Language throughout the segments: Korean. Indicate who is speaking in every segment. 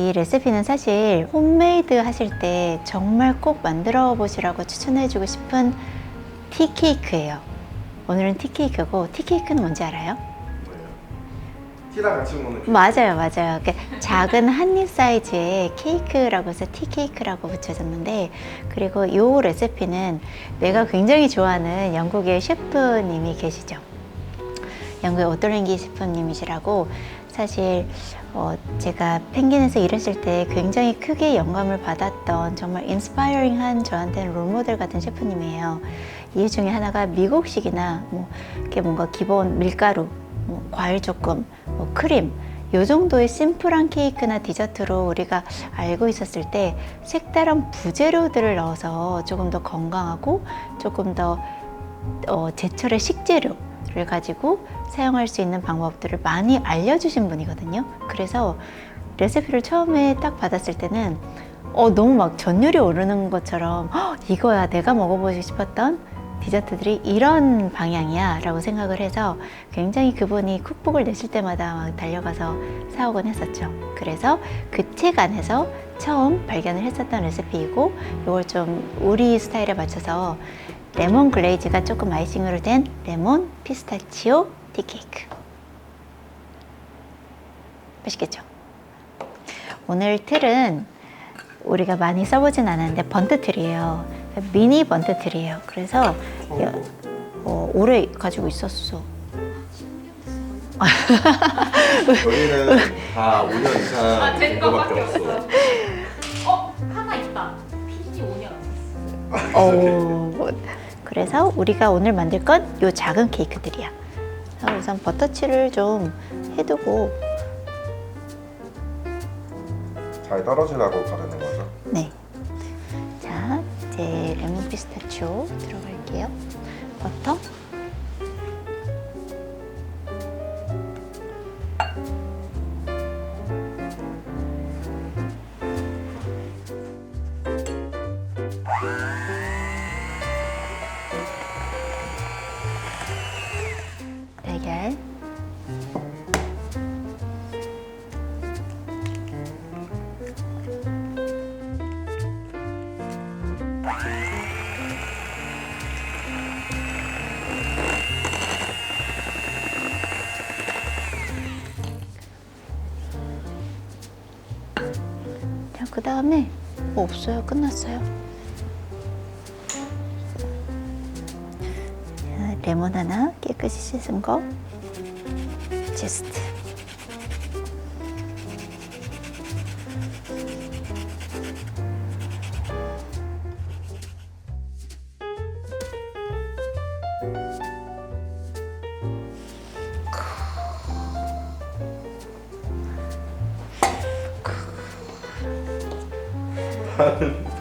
Speaker 1: 이 레시피는 사실 홈메이드 하실 때 정말 꼭 만들어 보시라고 추천해주고 싶은 티케이크예요. 오늘은 티케이크고, 티케이크는 뭔지 알아요?
Speaker 2: 뭐예요? 티랑 같이 먹는 케이크.
Speaker 1: 맞아요. 작은 한입 사이즈의 케이크라고 해서 티케이크라고 붙여졌는데, 그리고 이 레시피는 내가 굉장히 좋아하는 영국의 셰프님이 계시죠. 영국의 오토랭기 셰프님이시라고. 사실 제가 펭귄에서 일했을 때 굉장히 크게 영감을 받았던, 정말 인스파이어링한, 저한테는 롤모델 같은 셰프님이에요. 이유 중에 하나가 미국식이나 이렇게 뭔가 기본 밀가루, 과일 조금, 크림, 요 정도의 심플한 케이크나 디저트로 우리가 알고 있었을 때, 색다른 부재료들을 넣어서 조금 더 건강하고 조금 더 제철의 식재료를 가지고 사용할 수 있는 방법들을 많이 알려주신 분이거든요. 그래서 레시피를 처음에 딱 받았을 때는 너무 막 전율이 오르는 것처럼, 이거야 내가 먹어보고 싶었던 디저트들이 이런 방향이야 라고 생각을 해서, 굉장히 그분이 쿡북을 내실 때마다 막 달려가서 사오곤 했었죠. 그래서 그 책 안에서 처음 발견을 했었던 레시피이고, 이걸 좀 우리 스타일에 맞춰서 레몬 글레이즈가 조금 아이싱으로 된 레몬 피스타치오 티케이크. 맛있겠죠? 오늘 틀은 우리가 많이 써보진 않았는데 번트틀이에요. 미니 번트틀이에요. 그래서 오래 가지고 있었어.
Speaker 2: 저희는 다 5년 이상 된
Speaker 3: 된거
Speaker 2: 거밖에
Speaker 3: 밖에
Speaker 2: 없어.
Speaker 3: 하나 있다. PG 5년.
Speaker 1: 그래서 우리가 오늘 만들 건 요 작은 케이크들이야. 우선 버터칠을 좀 해두고.
Speaker 2: 잘 떨어지려고 바르는 거죠?
Speaker 1: 네. 자, 이제 레몬 피스타치오 들어갈게요. 버터. 달걀. 자, 그 다음에 없어요. 끝났어요. 자, 레몬 하나 깨끗이 씻은 거. 제스트.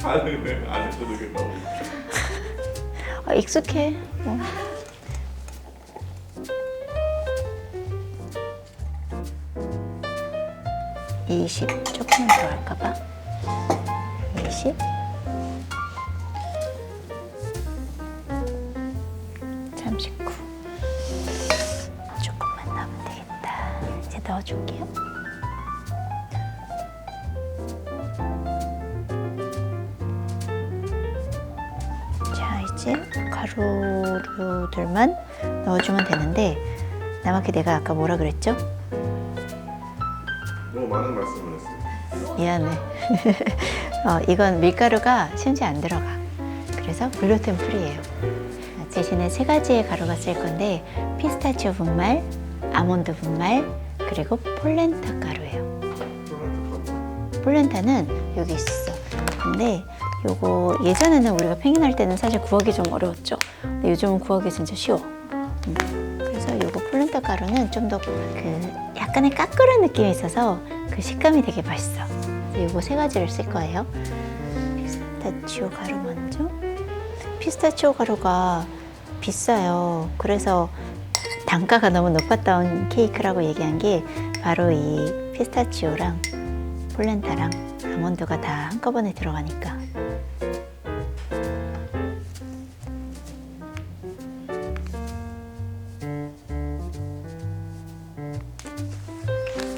Speaker 2: 다는 왜 안 해도 되겠다고.
Speaker 1: 익숙해. 20 조금만 들어갈까봐. 20. 조금만 넣으면 되겠다. 이제 넣어줄게요. 자, 이제 가루들만 넣어주면 되는데, 나만께 내가 아까 뭐라 그랬죠?
Speaker 2: 너무 많은 말씀을 했어요.
Speaker 1: 미안해. 이건 밀가루가 심지어 안 들어가. 그래서 글루텐 프리예요. 대신에 3가지의 가루가 쓸 건데, 피스타치오 분말, 아몬드 분말, 그리고 폴렌타 가루예요. 폴렌타는 여기 있어. 근데 요거 예전에는 우리가 펭귄 할 때는 사실 구하기 좀 어려웠죠. 근데 요즘은 구하기 진짜 쉬워. 그래서 요거 폴렌타 가루는 좀 더 약간의 까끌한 느낌이 있어서 그 식감이 되게 맛있어. 그래서 요거 3가지를 쓸 거예요. 피스타치오 가루 먼저. 피스타치오 가루가 비싸요. 그래서 단가가 너무 높았던 케이크라고 얘기한 게 바로 이 피스타치오랑 폴렌타랑 아몬드가 다 한꺼번에 들어가니까.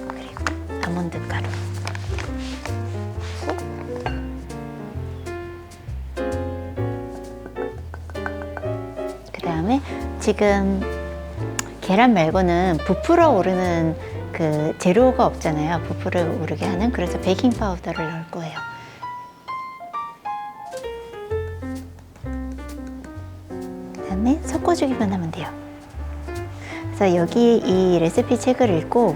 Speaker 1: 그리고 아몬드 가루. 지금 계란 말고는 부풀어 오르는 그 재료가 없잖아요. 부풀어 오르게 하는. 그래서 베이킹 파우더를 넣을 거예요. 그다음에 섞어주기만 하면 돼요. 그래서 여기 이 레시피 책을 읽고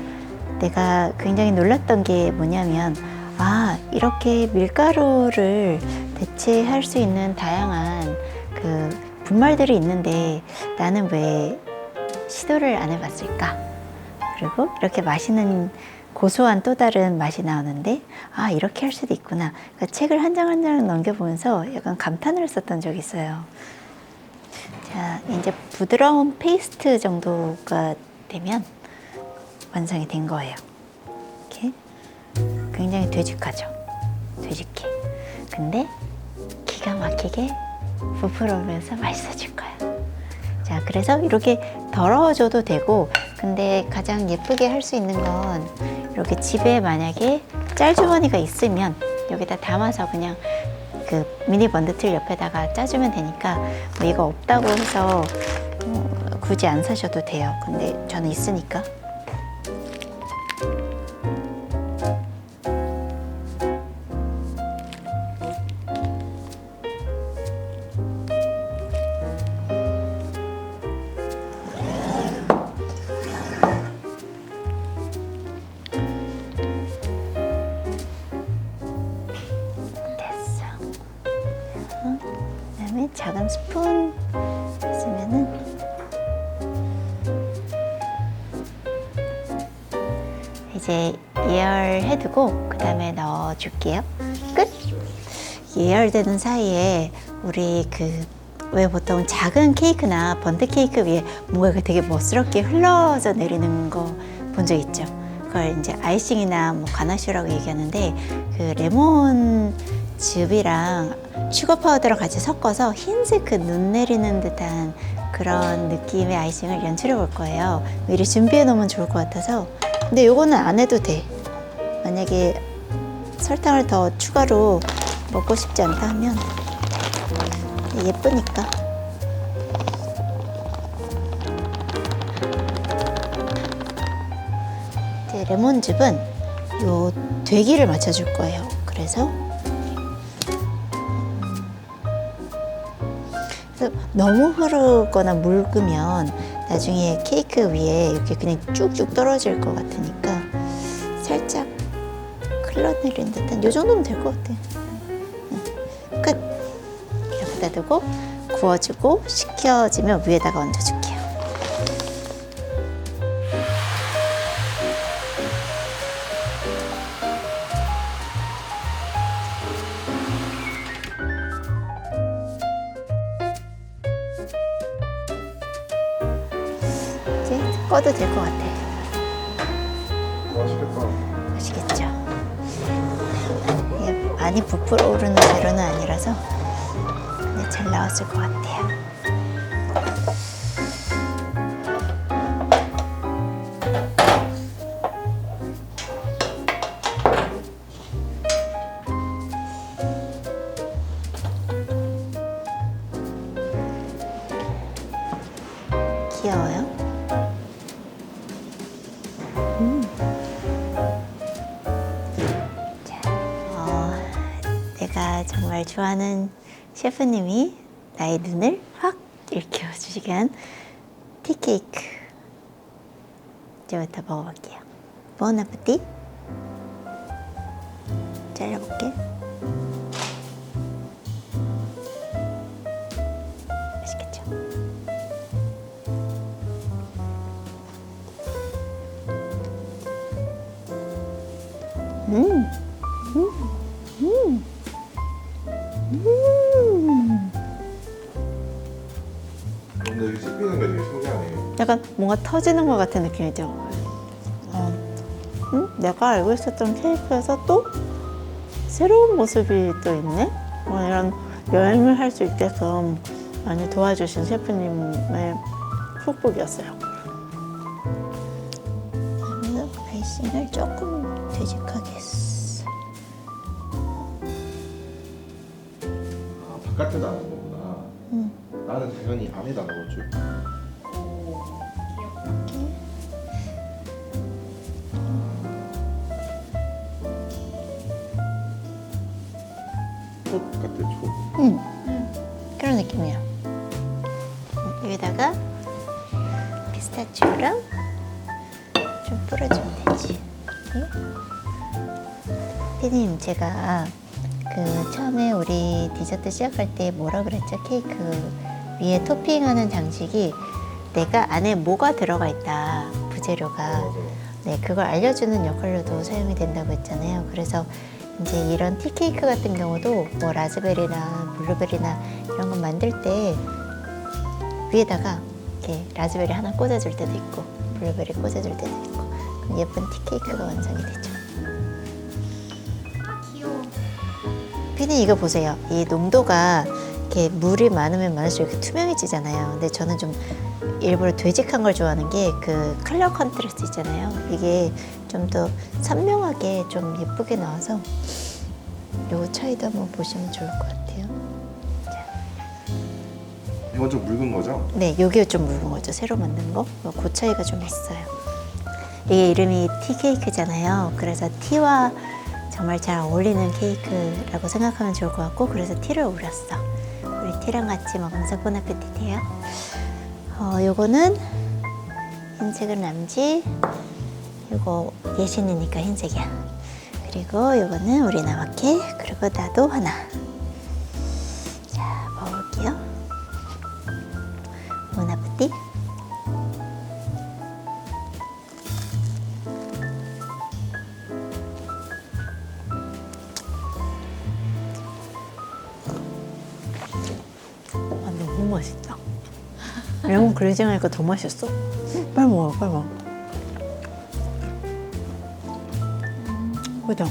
Speaker 1: 내가 굉장히 놀랐던 게 뭐냐면, 아, 이렇게 밀가루를 대체할 수 있는 다양한 그 분말들이 있는데 나는 왜 시도를 안 해봤을까? 그리고 이렇게 맛있는 고소한 또 다른 맛이 나오는데, 아, 이렇게 할 수도 있구나. 그러니까 책을 한 장 한 장 넘겨보면서 약간 감탄을 했었던 적이 있어요. 자, 이제 부드러운 페이스트 정도가 되면 완성이 된 거예요. 이렇게 굉장히 되직하죠. 되직해. 근데 기가 막히게 부풀어오면서 맛있어질 거예요. 자, 그래서 이렇게 더러워져도 되고, 근데 가장 예쁘게 할 수 있는 건 이렇게 집에 만약에 짤주머니가 있으면 여기다 담아서 그냥 그 미니 번드틀 옆에다가 짜주면 되니까, 뭐 이거 없다고 해서 굳이 안 사셔도 돼요. 근데 저는 있으니까. 그다음에 작은 스푼 있으면은 이제 예열해두고 그 다음에 넣어줄게요. 끝! 예열되는 사이에 우리 왜 보통 작은 케이크나 번트 케이크 위에 뭔가 되게 멋스럽게 흘러져 내리는 거 본 적 있죠? 그걸 이제 아이싱이나 뭐 가나슈라고 얘기하는데, 그 레몬 즙이랑 슈거 파우더랑 같이 섞어서 흰색 그 눈 내리는 듯한 그런 느낌의 아이싱을 연출해 볼 거예요. 미리 준비해 놓으면 좋을 것 같아서. 근데 요거는 안 해도 돼. 만약에 설탕을 더 추가로 먹고 싶지 않다 하면 예쁘니까. 이제 레몬즙은 요 되기를 맞춰줄 거예요. 그래서 너무 흐르거나 묽으면 나중에 케이크 위에 이렇게 그냥 쭉쭉 떨어질 것 같으니까 살짝 흘러내리는 듯한 요 정도면 될 것 같아. 끝! 여기다 두고 구워주고 식혀지면 위에다가 얹어줄게요. 이제 꺼도 될 것 같아.
Speaker 2: 맛있겠다.
Speaker 1: 아시겠죠? 이게 많이 부풀어 오르는 재료는 아니라서 근데 잘 나왔을 것 같아요. 귀여워요? 자, 내가 정말 좋아하는 셰프님이 나의 눈을 확 일깨워주시게 한 티케이크. 이제부터 먹어볼게요. bon appetit. 잘라볼게. 맛있겠죠?
Speaker 2: 근데 이게 씹히는 게 되게 신기하네.
Speaker 1: 약간 뭔가 터지는 것 같은 느낌이죠. 내가 알고 있었던 케이크에서 또 새로운 모습이 또 있네. 이런 여행을 할 수 있게끔 많이 도와주신 셰프님의 축복이었어요. 그러면 아이싱을 조금 되직하게 했어.
Speaker 2: 아, 바깥에다 넣는 거구나. 나는 당연히 안에다 넣을 줄. 초 같아, 초.
Speaker 1: 그런 느낌이야. 여기다가 피스타치오랑 좀 뿌려주면 되지. 피디님, 제가 그 처음에 우리 디저트 시작할 때 뭐라 그랬죠? 케이크 위에 토핑하는 장식이 내가 안에 뭐가 들어가 있다, 부재료가.
Speaker 2: 맞아.
Speaker 1: 네, 그걸 알려주는 역할로도 사용이 된다고 했잖아요. 그래서 이제 이런 티케이크 같은 경우도 뭐 라즈베리나 블루베리나 이런 거 만들 때 위에다가 이렇게 라즈베리 하나 꽂아줄 때도 있고 블루베리 꽂아줄 때도 있고 그럼 예쁜 티케이크가 완성이 되죠.
Speaker 3: 귀여워.
Speaker 1: 피디 이거 보세요. 이 농도가 이렇게 물이 많으면 많을수록 이렇게 투명해지잖아요. 근데 저는 좀 일부러 되직한 걸 좋아하는 게 그 컬러 컨트라스트 있잖아요. 이게 좀 더 선명하게 좀 예쁘게 나와서 요 차이도 한번 보시면 좋을 것 같아요.
Speaker 2: 이건 좀 묽은 거죠?
Speaker 1: 네, 요게 좀 묽은 거죠. 새로 만든 거. 그 차이가 좀 있어요. 이게 이름이 티케이크잖아요. 그래서 티와 정말 잘 어울리는 케이크라고 생각하면 좋을 것 같고 그래서 티를 올렸어. 우리 티랑 같이 먹으면서 보나페티예요. 요거는 흰색은 람지, 요거 예신이니까 흰색이야. 그리고 요거는 우리 나와케, 그리고 나도 하나. 자, 먹을게요. 보나페티. 아, 너무 맛있다. 레몬 글리징 하니까 더 맛있어. 빨리 먹어, 빨리 먹어. 그죠?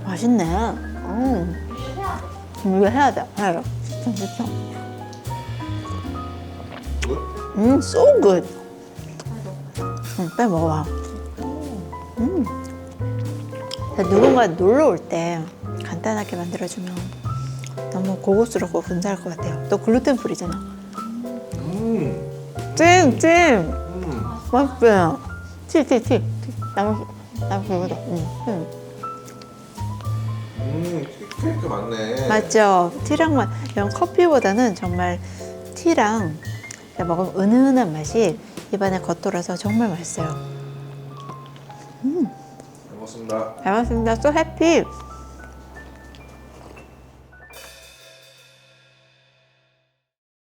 Speaker 1: 맛있네. 이거 해야 돼. 해야 돼. 진짜.
Speaker 2: 굿?
Speaker 1: So good. 빨리 먹어봐. 누군가 놀러 올 때 간단하게 만들어주면 너무 고급스럽고 근사할 것 같아요. 또 글루텐 프리잖아. 찜! 맛있어요. 티. 나무 그거다.
Speaker 2: 케이크 맞네.
Speaker 1: 맞죠? 티랑 이런 커피보다는 정말 티랑 먹으면 은은한 맛이 입안에 겉돌아서 정말 맛있어요.
Speaker 2: 잘 먹었습니다.
Speaker 1: 잘 먹었습니다. So happy.